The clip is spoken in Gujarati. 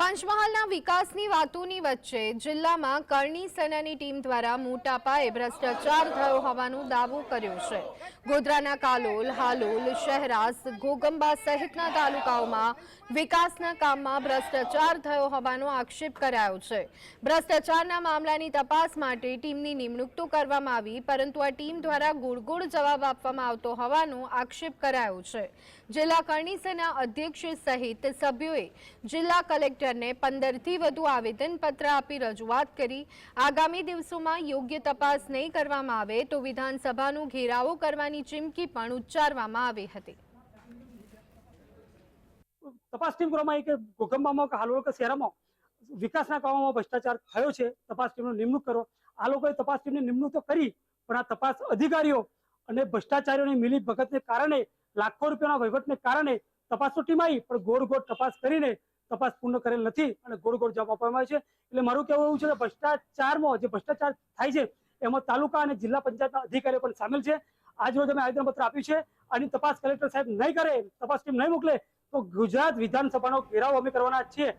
પંચમહાલના વિકાસની વાતોની વચ્ચે જિલ્લામાં કરણી સેનાની ટીમ દ્વારા મોટા પાયે ભ્રષ્ટાચાર થયો હોવાનો દાવો કર્યો છે। ગોધરાના કાલોલ, હાલોલ, શહેરાસ, ઘોગંબા સહિતના તાલુકાઓમાં વિકાસના કામમાં ભ્રષ્ટાચાર થયો હોવાનો આક્ષેપ કરાયો છે। ભ્રષ્ટાચારના મામલાની તપાસ માટે ટીમની નિમણૂક તો કરવામાં આવી, પરંતુ આ ટીમ દ્વારા ગોળ જવાબ આપવામાં આવતો હોવાનો આક્ષેપ કરાયો છે। જિલ્લા કરણી સેના અધ્યક્ષ સહિત સભ્યોએ જિલ્લા કલેક્ટરને 15થી વધુ આવેદનપત્ર આપી રજૂઆત કરી। આગામી દિવસોમાં યોગ્ય તપાસ નહીં કરવામાં આવે તો વિધાનસભાનો ઘેરાવો કરવાની ચીમકી પણ ઉચ્ચારવામાં આવી હતી। તપાસ ટીમ કરવામાં આવી કે ઘોગંબામાં કે હાલોલ કે શહેરમાં વિકાસના કામોમાં ભ્રષ્ટાચાર થયો છે, તપાસ ટીમની નિમણૂક કરો। આ લોકોએ તપાસ ટીમની નિમણૂક તો કરી, પણ આ તપાસ અધિકારીઓ અને ભ્રષ્ટાચારીઓની મિલીભગતને કારણે, લાખો રૂપિયાના વહીવટને કારણે તપાસની ટીમ આવી, પણ ગોળ તપાસ કરીને તપાસ પૂર્ણ કરેલ નથી અને ગોળ જવાબ આપવામાં આવે છે। એટલે મારું કહેવું એવું છે કે ભ્રષ્ટાચારમાં જે ભ્રષ્ટાચાર થાય છે એમાં તાલુકા અને જિલ્લા પંચાયતના અધિકારીઓ પણ સામેલ છે। આજ રોજ અમે આવેદનપત્ર આપ્યું છે। આની તપાસ કલેક્ટર સાહેબ નહીં કરે, તપાસ ટીમ નહીં મોકલે તો ગુજરાત વિધાનસભાનો ઘેરાવ અમે કરવાના છીએ।